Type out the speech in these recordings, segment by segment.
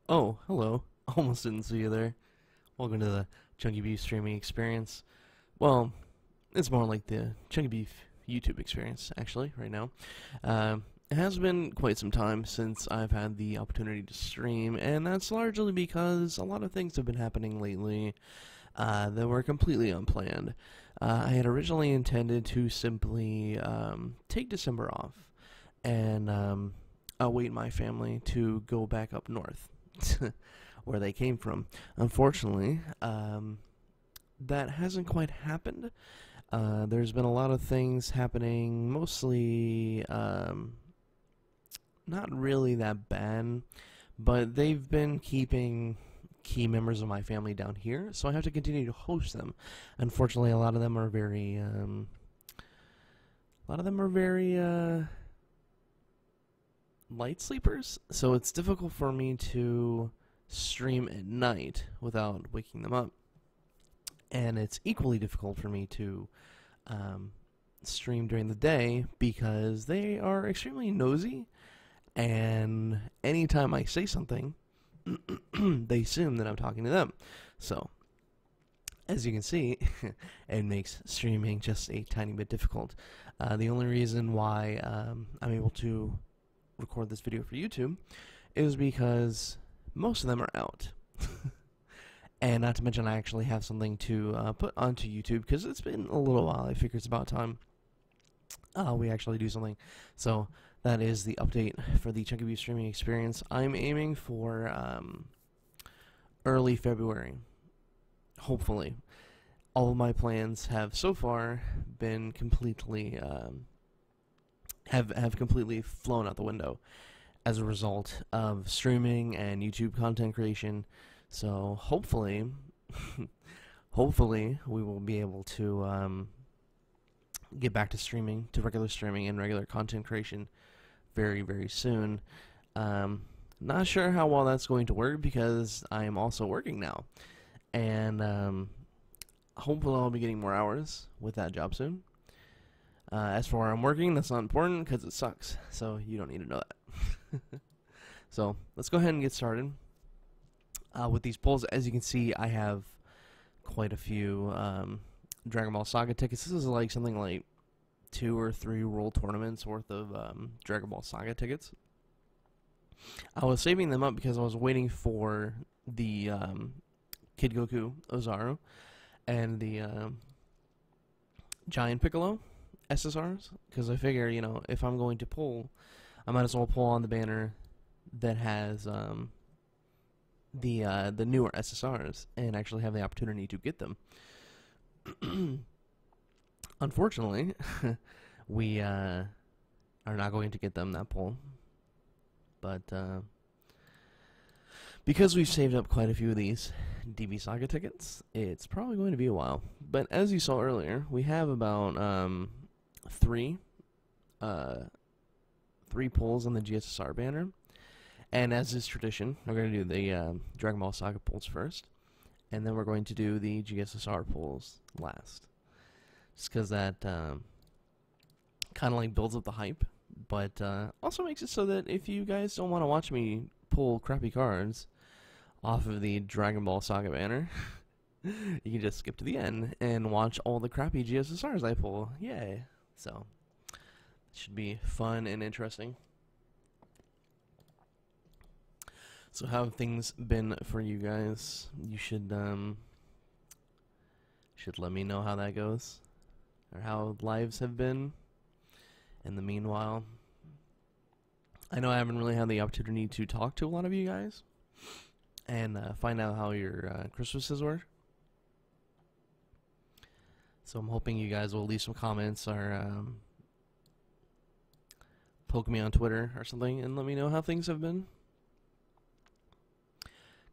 Oh, hello. Almost didn't see you there. Welcome to the ChunkyBeef streaming experience. Well, it's more like the ChunkyBeef YouTube experience, actually, right now. It has been quite some time since I've had the opportunity to stream, and that's largely because a lot of things have been happening lately that were completely unplanned. I had originally intended to simply take December off and await my family to go back up north. Where they came from. Unfortunately, that hasn't quite happened. There's been a lot of things happening, mostly not really that bad, but they've been keeping key members of my family down here, so I have to continue to host them. Unfortunately, a lot of them are very light sleepers, so it's difficult for me to stream at night without waking them up. And it's equally difficult for me to stream during the day because they are extremely nosy, and anytime I say something, they assume that I'm talking to them. So, as you can see, it makes streaming just a tiny bit difficult. The only reason why I'm able to record this video for YouTube is because most of them are out. And not to mention I actually have something to put onto YouTube because it's been a little while. I figure it's about time we actually do something. So that is the update for the ChunkyBeef streaming experience. I'm aiming for early February, hopefully. All of my plans have so far been completely have completely flown out the window as a result of streaming and YouTube content creation. So hopefully, hopefully we will be able to get back to streaming, to regular streaming and regular content creation very, very soon. Not sure how well that's going to work because I am also working now, and hopefully I'll be getting more hours with that job soon. As for where I'm working, that's not important because it sucks, so you don't need to know that. So let's go ahead and get started with these polls. As you can see, I have quite a few Dragonball Saga tickets. This is like something like 2 or 3 World Tournaments worth of Dragonball Saga tickets. I was saving them up because I was waiting for the Kid Goku Ozaru and the Giant Piccolo SSRs, because I figure, you know, if I'm going to pull, I might as well pull on the banner that has the newer SSRs and actually have the opportunity to get them. Unfortunately, we are not going to get them that pull, but because we've saved up quite a few of these DB Saga tickets, it's probably going to be a while. But as you saw earlier, we have about three pulls on the GSSR banner, and as is tradition, we're going to do the Dragon Ball Saga pulls first, and then we're going to do the GSSR pulls last, just because that kind of like builds up the hype, but also makes it so that if you guys don't want to watch me pull crappy cards off of the Dragon Ball Saga banner, you can just skip to the end and watch all the crappy GSSRs I pull. Yay. So, it should be fun and interesting. So how have things been for you guys? You should let me know how that goes, or how lives have been in the meanwhile. I know I haven't really had the opportunity to talk to a lot of you guys and find out how your Christmases were. So I'm hoping you guys will leave some comments or poke me on Twitter or something and let me know how things have been.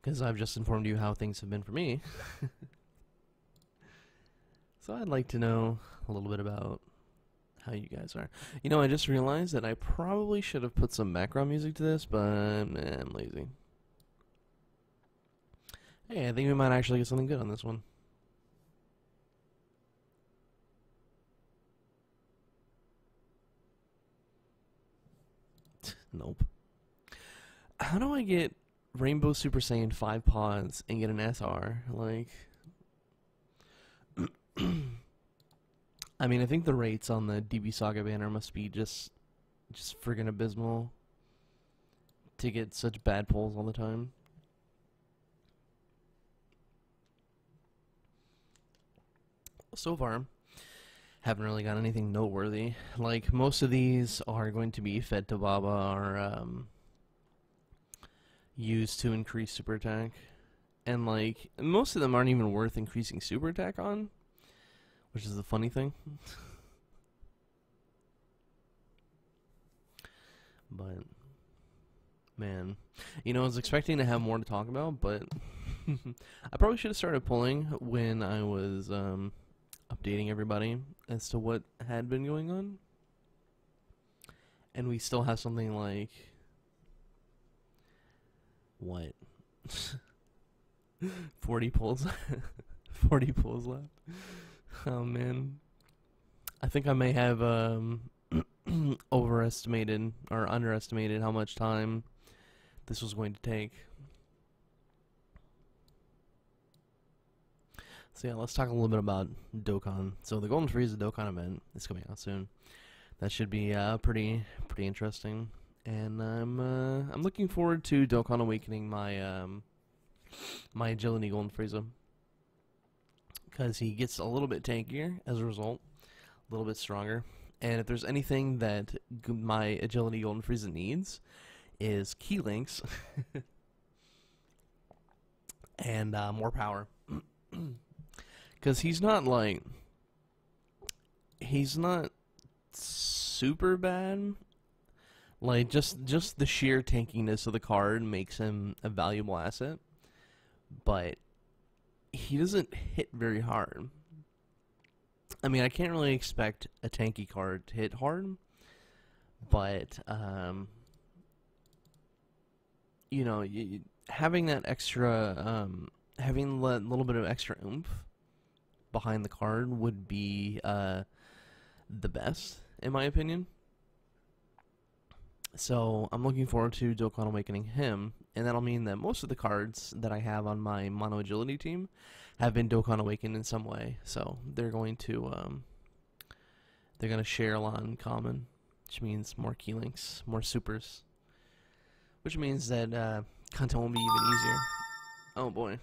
Because I've just informed you how things have been for me. So I'd like to know a little bit about how you guys are. You know, I just realized that I probably should have put some background music to this, but I'm lazy. Hey, I think we might actually get something good on this one. Nope. How do I get Rainbow Super Saiyan 5 pods and get an SR. Like, I mean, I think the rates on the DB Saga banner must be just friggin' abysmal to get such bad pulls all the time. So far, haven't really got anything noteworthy. Like, most of these are going to be fed to Baba or used to increase super attack. And, like, most of them aren't even worth increasing super attack on, which is the funny thing. But, man, you know, I was expecting to have more to talk about, but I probably should have started pulling when I was updating everybody as to what had been going on. And we still have something like, what? 40 pulls. 40 pulls left. Oh man. I think I may have overestimated or underestimated how much time this was going to take. So yeah, let's talk a little bit about Dokkan. So the Golden Frieza Dokkan event is coming out soon. That should be pretty interesting, and I'm looking forward to Dokkan awakening my my Agility Golden Frieza, because he gets a little bit tankier as a result, a little bit stronger. And if there's anything that my Agility Golden Frieza needs, is key links and more power. Because he's not super bad. Like, just the sheer tankiness of the card makes him a valuable asset. But he doesn't hit very hard. I mean, I can't really expect a tanky card to hit hard. But, you know, having that extra, having a little bit of extra oomph behind the card would be the best, in my opinion. So I'm looking forward to Dokkan awakening him, and that'll mean that most of the cards that I have on my Mono Agility team have been Dokkan awakened in some way. So they're going to share a lot in common, which means more key links, more supers, which means that content will be even easier. Oh boy.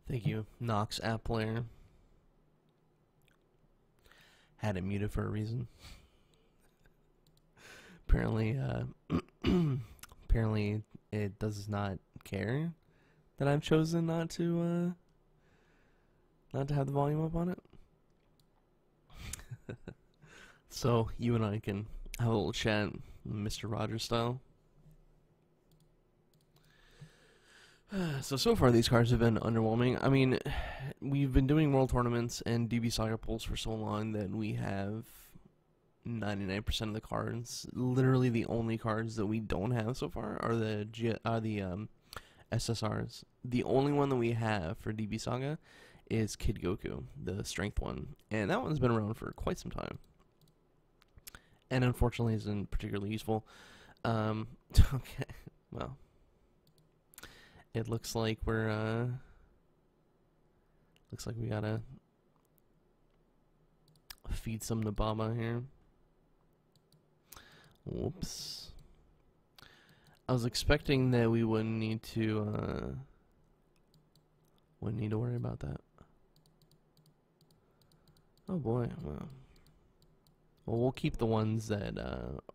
Thank you, Nox app player. Had it muted for a reason. Apparently, apparently it does not care that I've chosen not to have the volume up on it. So you and I can have a little chat, Mr. Rogers style. So far these cards have been underwhelming. I mean, we've been doing world tournaments and DB Saga pulls for so long that we have 99% of the cards. Literally the only cards that we don't have so far are the SSRs. The only one that we have for DB Saga is Kid Goku, the strength one. And that one's been around for quite some time. And unfortunately isn't particularly useful. Okay, well. It looks like we're, looks like we gotta feed some Nababa here. Whoops. I was expecting that we wouldn't need to worry about that. Oh boy, well, we'll keep the ones that,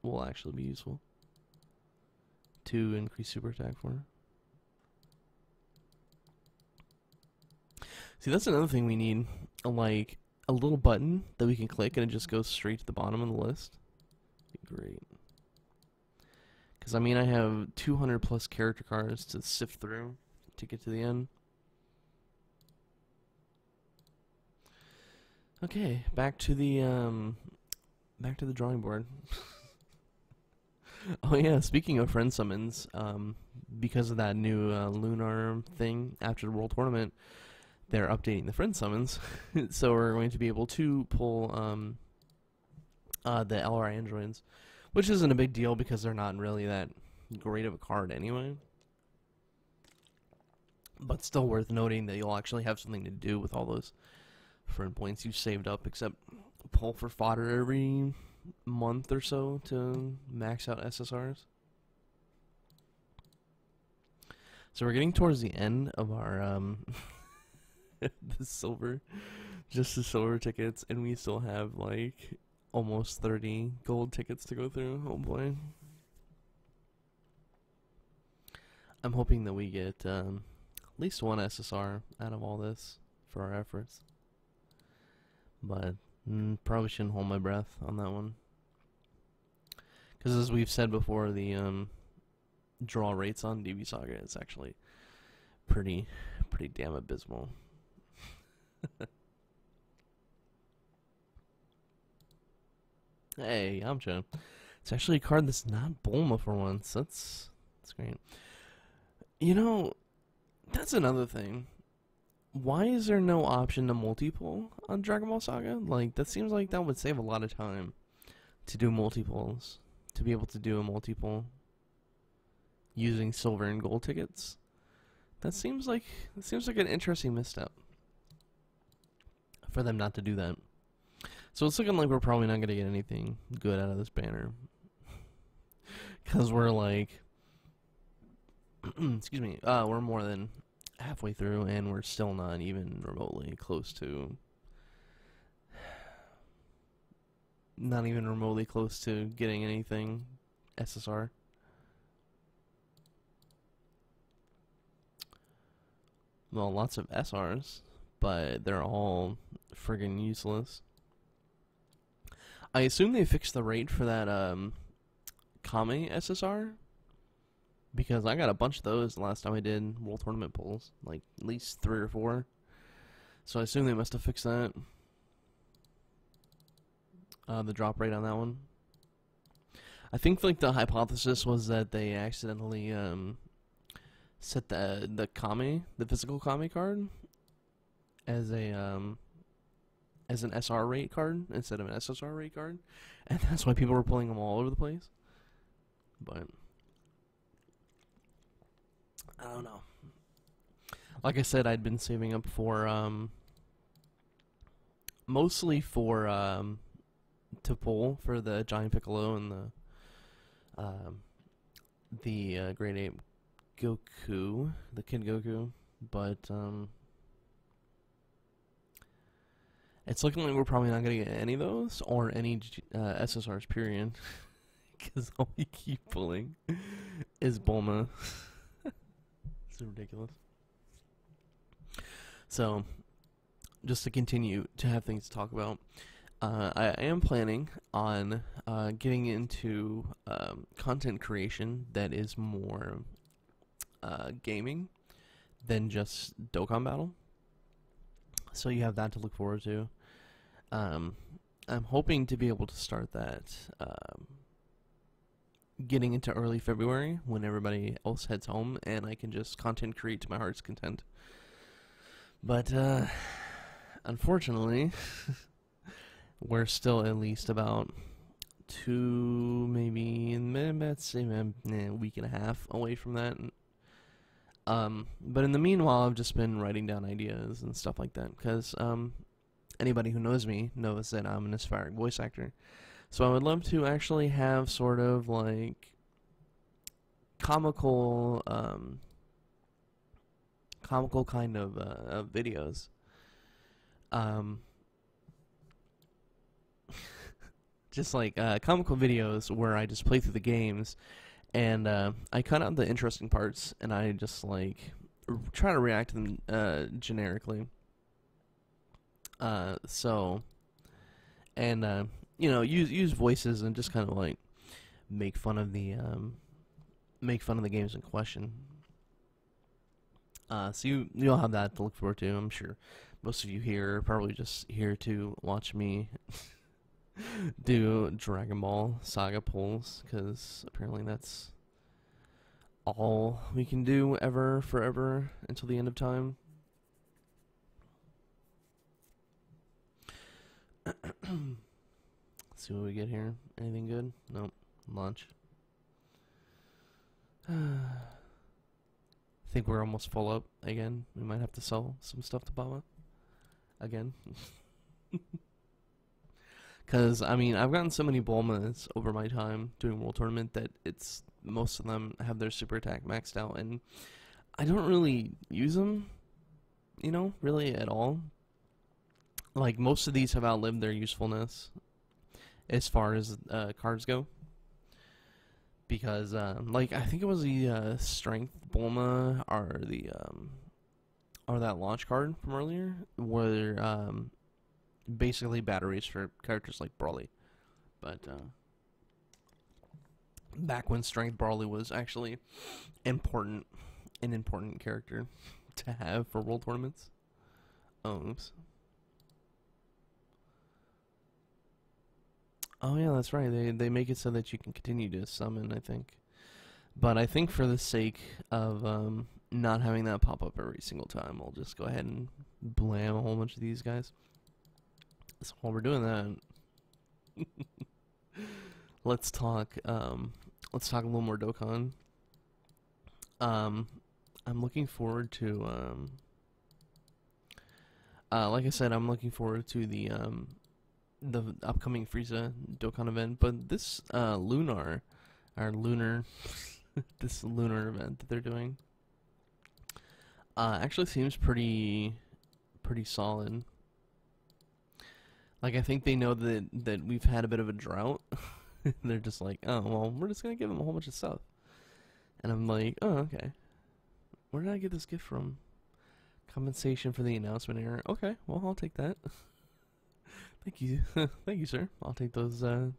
will actually be useful to increase super attack for. See, that's another thing we need, like a little button that we can click and it just goes straight to the bottom of the list. Be great. Because, I mean, I have 200 plus character cards to sift through to get to the end. Okay, back to the drawing board. Oh yeah, speaking of friend summons, because of that new lunar thing after the World Tournament, they're updating the friend summons, so we're going to be able to pull the LR androids, which isn't a big deal because they're not really that great of a card anyway. But still worth noting that you'll actually have something to do with all those friend points you saved up, except pull for fodder every month or so to max out SSRs. So we're getting towards the end of our the silver tickets, and we still have like almost 30 gold tickets to go through. Oh boy. I'm hoping that we get at least one SSR out of all this for our efforts. But probably shouldn't hold my breath on that one. Because as we've said before, the draw rates on DB Saga is actually pretty damn abysmal. Hey, Yamcha. It's actually a card that's not Bulma for once. That's great. You know, that's another thing. Why is there no option to multi-pull on Dragon Ball Saga? Like, that seems like that would save a lot of time to do multi-pulls. To be able to do a multi-pull using silver and gold tickets. That seems like an interesting misstep for them not to do that. So it's looking like we're probably not going to get anything good out of this banner. Because we're like, excuse me, we're more than halfway through and we're still not even remotely close to, getting anything SSR. Well, lots of SRs, but they're all friggin' useless. I assume they fixed the rate for that Kame SSR, because I got a bunch of those the last time I did World Tournament pulls, like at least 3 or 4. So I assume they must have fixed that. The drop rate on that one. I think like the hypothesis was that they accidentally set the Kame, the physical Kame card, as a as an SR rate card instead of an SSR rate card, and that's why people were pulling them all over the place. But I don't know. Like I said, I'd been saving up for mostly for to pull for the Giant Piccolo and the Grade 8 Goku, the Kid Goku, but it's looking like we're probably not going to get any of those, or any SSRs, period. Because all we keep pulling is Bulma. It's ridiculous. So, just to continue to have things to talk about, I am planning on getting into content creation that is more gaming than just Dokkan Battle. So you have that to look forward to. I'm hoping to be able to start that getting into early February when everybody else heads home and I can just content create to my heart's content. But unfortunately, we're still at least about 2, maybe let's say a week and a half away from that. But in the meanwhile, I've just been writing down ideas and stuff like that, because anybody who knows me knows that I'm an aspiring voice actor. So I would love to actually have sort of like comical kind of videos. Just like comical videos where I just play through the games and I cut out the interesting parts and I just like try to react to them generically. You know, use voices and just kind of like make fun of the games in question. So you'll have that to look forward to. I'm sure most of you here are probably just here to watch me do Dragon Ball Saga pulls, because apparently that's all we can do ever, forever, until the end of time. See what we get here. Anything good? Nope. Launch. think we're almost full up again. We might have to sell some stuff to Baba again. Because, I mean, I've gotten so many Bulmas over my time doing World Tournament that it's, most of them have their super attack maxed out, and I don't really use them, you know, really at all. Like, most of these have outlived their usefulness as far as cards go. Because, like, I think it was the Strength Bulma or the, or that launch card from earlier, were, basically batteries for characters like Brawly. But, back when Strength Brawly was actually an important character to have for World Tournaments. Oh, oops. Oh yeah, that's right. They make it so that you can continue to summon, I think. But I think for the sake of not having that pop up every single time, I'll just go ahead and blam a whole bunch of these guys. So while we're doing that, let's talk a little more Dokkan. I'm looking forward to like I said, I'm looking forward to the upcoming Frieza Dokkan event, but this lunar this lunar event that they're doing actually seems pretty solid. Like, I think they know that we've had a bit of a drought. They're just like, oh well, we're just gonna give them a whole bunch of stuff. And I'm like, oh okay, where did I get this gift from? Compensation for the announcement error. Okay, well, I'll take that. Thank you. Thank you, sir. I'll take those 2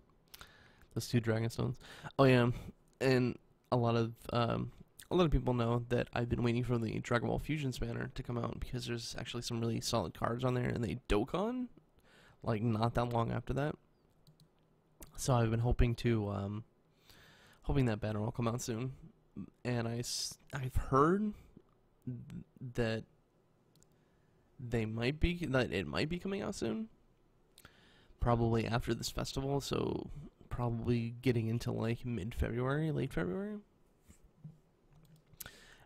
Dragon Stones. Oh yeah, and a lot of people know that I've been waiting for the Dragon Ball Fusion banner to come out, because there's actually some really solid cards on there, and they Dokkan like not that long after that. So I've been hoping that banner will come out soon, and I've heard that it might be coming out soon. Probably after this festival, so probably getting into like mid-February, late February.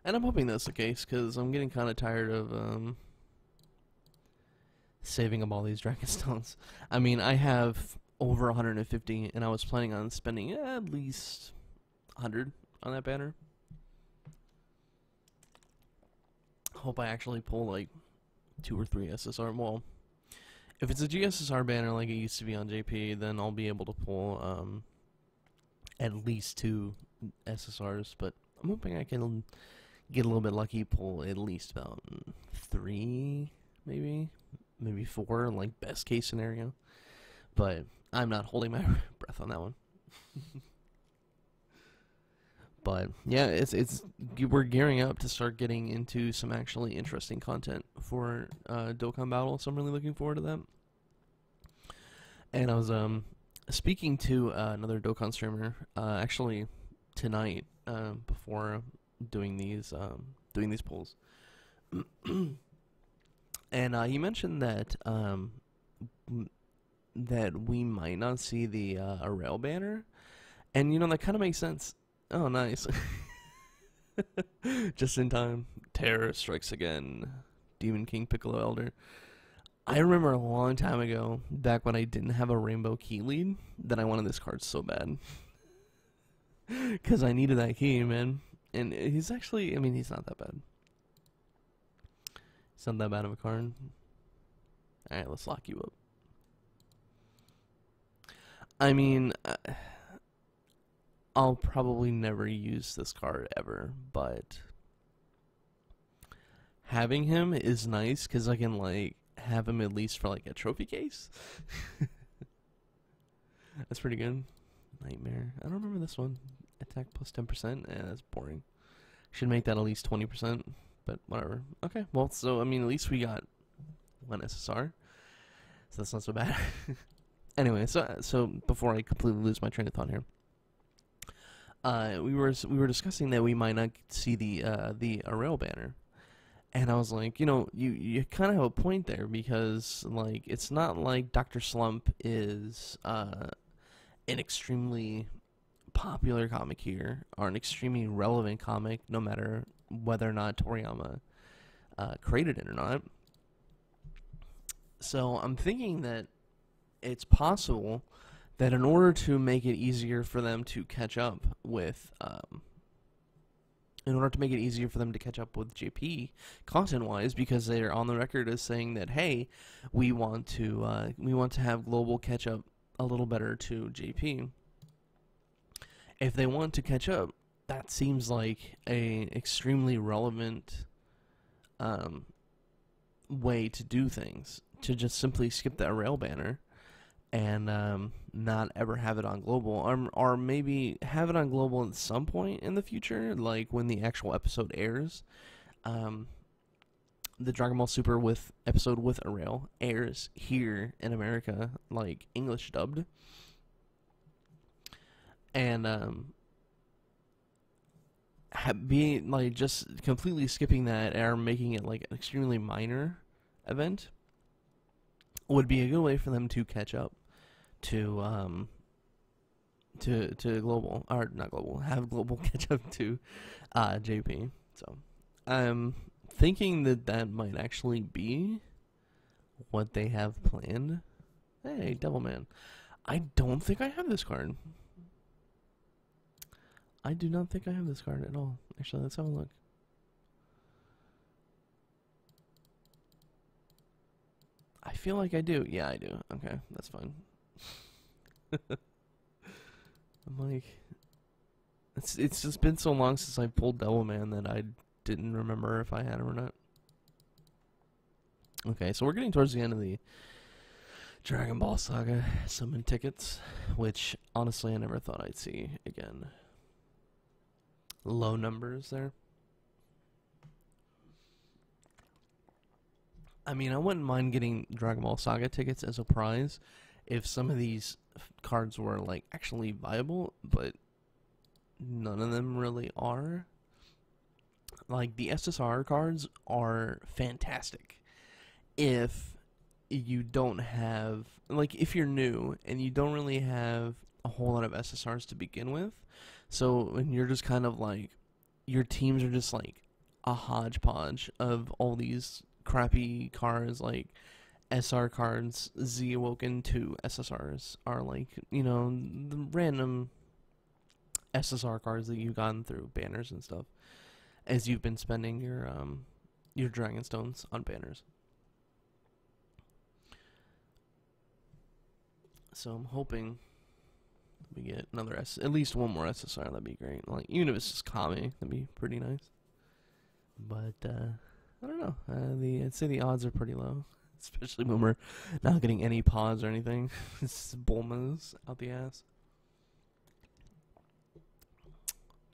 And I'm hoping that's the case, because I'm getting kind of tired of saving up all these Dragon Stones. I mean, I have over 150, and I was planning on spending at least 100 on that banner. Hope I actually pull like 2 or 3 SSR. Well, if it's a GSSR banner like it used to be on JP, then I'll be able to pull at least 2 SSRs, but I'm hoping I can get a little bit lucky, pull at least about 3, maybe 4, like best case scenario. But I'm not holding my breath on that one. But yeah, we're gearing up to start getting into some actually interesting content for Dokkan Battle, so I'm really looking forward to that. And I was speaking to another Dokkan streamer actually tonight before doing these polls, and he mentioned that that we might not see the Arel banner, and you know, that kind of makes sense. Oh, nice. Just in time. Terror strikes again. Demon King Piccolo Elder. I remember a long time ago, back when I didn't have a rainbow key lead, that I wanted this card so bad. Because I needed that key, man. And he's actually, I mean, he's not that bad. He's not that bad of a card. Alright, let's lock you up. I mean, I'll probably never use this card ever, but having him is nice, because I can, like, have him at least for, like, a trophy case. That's pretty good. Nightmare. I don't remember this one. Attack plus 10%? That's boring. Should make that at least 20%, but whatever. Okay, well, so, I mean, at least we got 1 SSR, so that's not so bad. Anyway, so before I completely lose my train of thought here, we were discussing that we might not see the Arel banner, and I was like, you know, you kind of have a point there, because like, it's not like Dr. Slump is an extremely popular comic here, or an extremely relevant comic, no matter whether or not Toriyama created it or not. So I'm thinking that it's possible that in order to make it easier for them to catch up with, JP content-wise, because they're on the record as saying that, hey, we want to have global catch-up a little better to JP. If they want to catch up, that seems like a extremely relevant way to do things. To just simply skip that rail banner and not ever have it on global, or maybe have it on global at some point in the future, like when the actual episode airs. The Dragon Ball Super episode with a rail airs here in America, like English dubbed, and being like just completely skipping that or making it like an extremely minor event would be a good way for them to catch up to global, or not global, have global catch up to JP. So I'm thinking that might actually be what they have planned. Hey, Devilman. I don't think I have this card. I do not think I have this card at all. Actually, let's have a look. I feel like I do. Yeah, I do. Okay, that's fine. I'm like, it's just been so long since I pulled Devilman that I didn't remember if I had him or not. Okay, so we're getting towards the end of the Dragon Ball Saga summon tickets, which honestly I never thought I'd see again. Low numbers there. I mean, I wouldn't mind getting Dragon Ball Saga tickets as a prize if some of these cards were like actually viable, but none of them really are. Like the SSR cards are fantastic if you don't have, like, if you're new and you don't really have a whole lot of SSRs to begin with. So when you're just kind of like, your teams are just like a hodgepodge of all these crappy cards, like SR cards, Z Awoken 2 SSRs are like, you know, the random SSR cards that you've gotten through banners and stuff as you've been spending your Dragon Stones on banners. So I'm hoping we get another at least one more SSR. That'd be great. Like, even if it's just Kami, that'd be pretty nice. But I don't know. I'd say the odds are pretty low, especially when we're not getting any pods or anything. It's just Bulmas out the ass.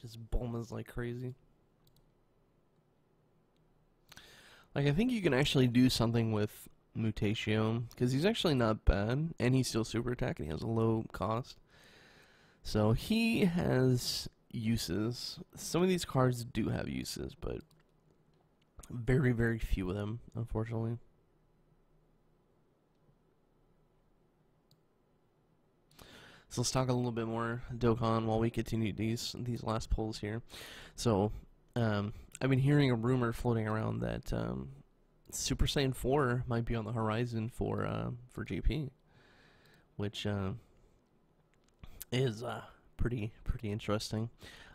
Just Bulmas like crazy. Like, I think you can actually do something with Mutatio, because he's actually not bad, and he's still super attack, and he has a low cost. So he has uses. Some of these cards do have uses, but very, very few of them, unfortunately. So let's talk a little bit more Dokkan while we continue these last pulls here. So I've been hearing a rumor floating around that Super Saiyan 4 might be on the horizon for GP, which is pretty interesting.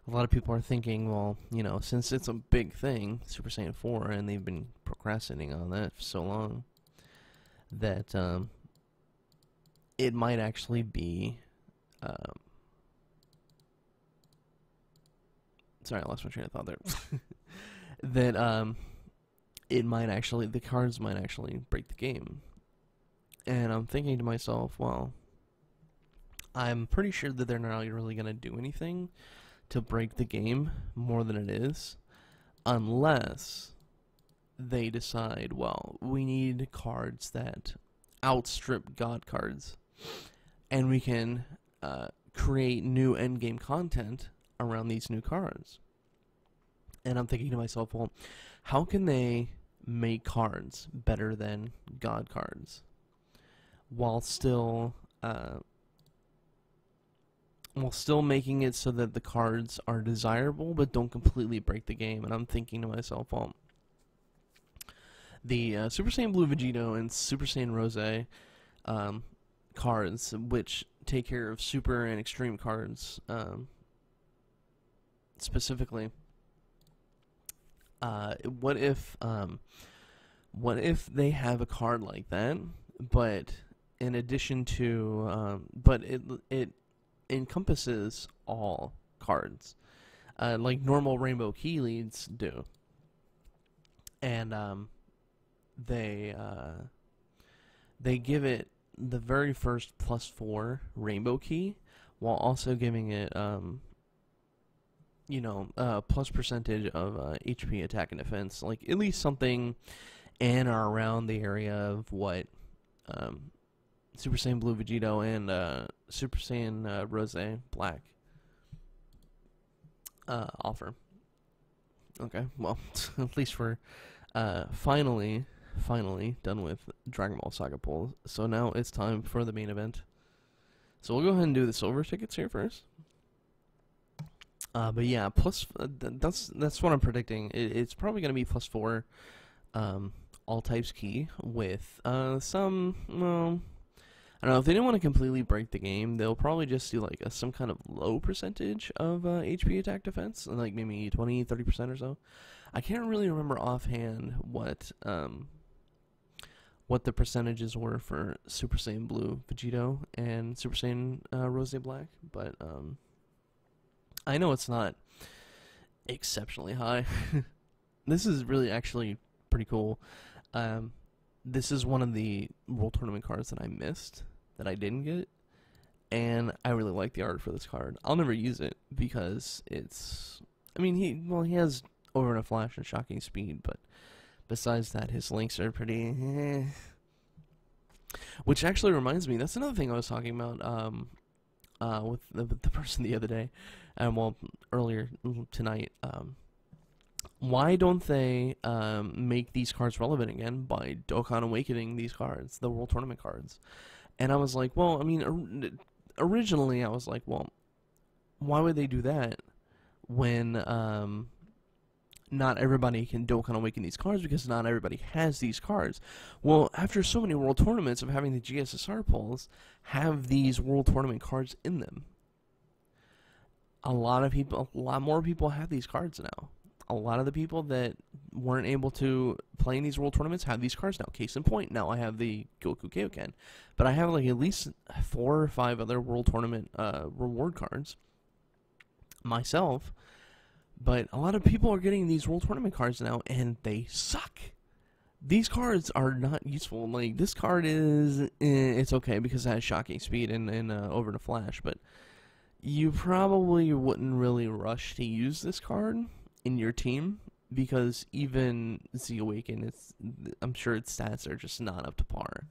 A lot of people are thinking, well, you know, since it's a big thing, Super Saiyan 4, and they've been procrastinating on that for so long, that it might actually be sorry, I lost my train of thought there. That it might actually, the cards might actually break the game. And I'm thinking to myself, well, I'm pretty sure that they're not really going to do anything to break the game more than it is, unless they decide, well, we need cards that outstrip God cards, and we can create new endgame content around these new cards. And I'm thinking to myself, well, how can they make cards better than God cards while still while still making it so that the cards are desirable but don't completely break the game. And I'm thinking to myself, well, the Super Saiyan Blue Vegito and Super Saiyan Rose cards, which take care of Super and Extreme cards specifically, what if they have a card like that, but in addition to, but it encompasses all cards, like normal Rainbow Key Leads do, and they give it the very first +4 Rainbow Key, while also giving it plus percentage of HP, attack, and defense, like at least something in or around the area of what Super Saiyan Blue Vegito and Super Saiyan Rose Black offer. Okay, well, at least we're finally done with Dragonball Saga polls. So now it's time for the main event. So we'll go ahead and do the silver tickets here first. But yeah, that's what I'm predicting. It's probably going to be +4 all types key with some, well, I don't know, if they didn't want to completely break the game, they'll probably just do like some kind of low percentage of HP, attack, defense, like maybe 20-30% or so. I can't really remember offhand what the percentages were for Super Saiyan Blue Vegito and Super Saiyan Rose Black, but I know it's not exceptionally high. This is really actually pretty cool. This is one of the World Tournament cards that I missed, that I didn't get, and I really like the art for this card. I'll never use it because it's, I mean, he has Over in a Flash and Shocking Speed, but besides that, his links are pretty Which actually reminds me, that's another thing I was talking about with the person the other day, well, earlier tonight. Why don't they make these cards relevant again by Dokkan Awakening these cards, the World Tournament cards? And I was like, well, I mean, originally I was like, well, why would they do that when not everybody can Dokkan Awaken these cards, because not everybody has these cards? Well, after so many World Tournaments of having the GSSR polls have these World Tournament cards in them, a lot more people have these cards now. A lot of the people that weren't able to play in these World Tournaments have these cards now. Case in point, now I have the Goku Kaioken, but I have like at least 4 or 5 other World Tournament reward cards myself. But a lot of people are getting these World Tournament cards now, and they suck. These cards are not useful. Like, this card is, it's okay because it has Shocking Speed and Over the Flash, but you probably wouldn't really rush to use this card in your team, because even Z Awaken, I'm sure its stats are just not up to par.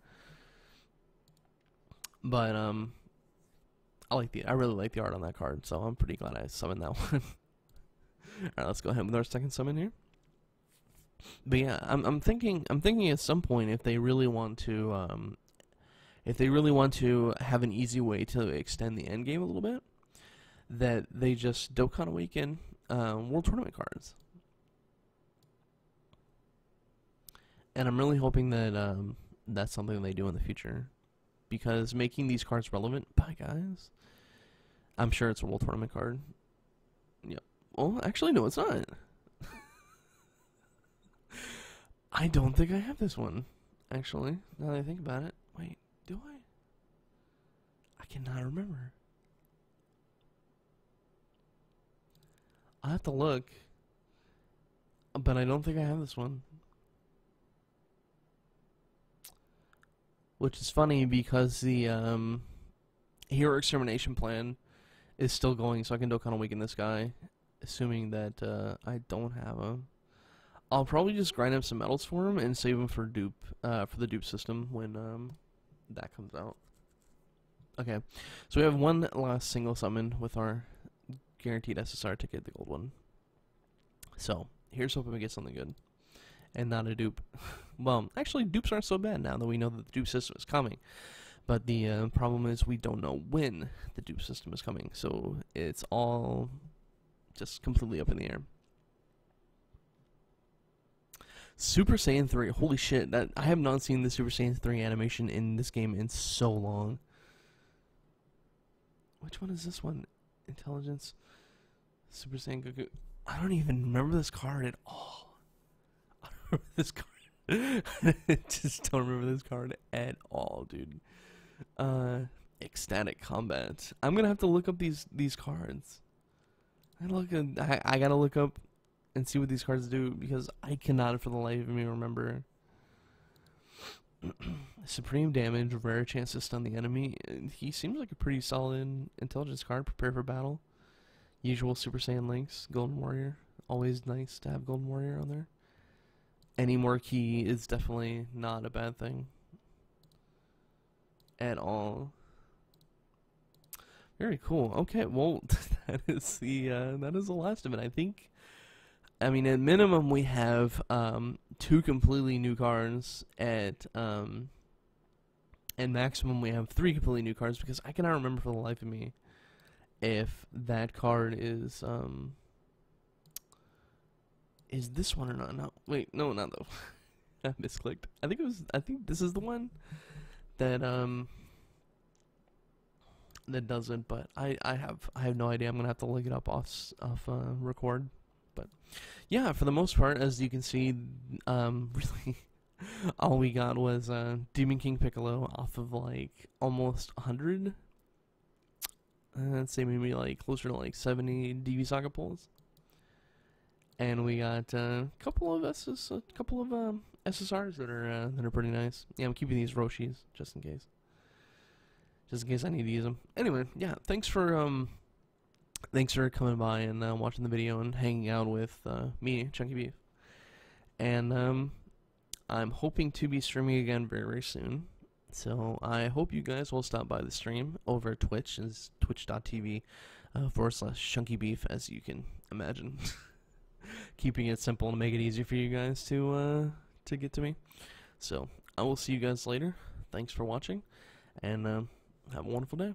But I really like the art on that card, so I'm pretty glad I summoned that one. Alright, let's go ahead with our second summon here. But yeah, I'm thinking at some point, if they really want to have an easy way to extend the end game a little bit, that they just Dokkan Awaken World Tournament cards. And I'm really hoping that that's something they do in the future, because making these cards relevant, bye guys. I'm sure it's a World Tournament card. Yep. Well, actually, no, it's not. I don't think I have this one, actually, now that I think about it. Wait, do I? I cannot remember. I'll have to look, but I don't think I have this one. Which is funny, because the Hero Extermination plan is still going, so I can Dokkan Awaken this guy, assuming that I don't have him. I'll probably just grind up some medals for him and save him for the dupe system when that comes out. Okay, so we have one last single summon with our guaranteed SSR ticket, the gold one. So here's hoping we get something good, and not a dupe. Well, actually, dupes aren't so bad now that we know that the dupe system is coming. But the problem is we don't know when the dupe system is coming, so it's all just completely up in the air. Super Saiyan 3, holy shit, that I have not seen the Super Saiyan 3 animation in this game in so long. Which one is this one? Intelligence, Super Saiyan Goku. I don't even remember this card at all. I don't remember this card. I just don't remember this card at all, dude. Ecstatic Combat. I'm gonna have to look up these cards. I gotta look up and see what these cards do, because I cannot for the life of me remember. Supreme damage, rare chance to stun the enemy. He seems like a pretty solid intelligence card. Prepare for battle. Usual Super Saiyan links. Golden Warrior. Always nice to have Golden Warrior on there. Any more key is definitely not a bad thing at all. Very cool. Okay, well, that is the last of it. I think. I mean, at minimum, we have 2 completely new cards. At maximum, we have 3 completely new cards, because I cannot remember for the life of me if that card is this one or not. No, wait, no, not though. I misclicked. I think this is the one that that does it, but I have no idea. I'm gonna have to look it up off record. But yeah, for the most part, as you can see, really, all we got was Demon King Piccolo off of like almost 100. I'd say maybe like closer to like 70 DB Saga pulls, and we got a couple of SSRs that are pretty nice. Yeah, I'm keeping these Roshis just in case I need to use them. Anyway, yeah, thanks for coming by and watching the video and hanging out with me, ChunkyBeef. And I'm hoping to be streaming again very, very soon. So I hope you guys will stop by the stream over at Twitch. It's twitch.tv /ChunkyBeef, as you can imagine. Keeping it simple to make it easy for you guys to get to me. So I will see you guys later. Thanks for watching, and have a wonderful day.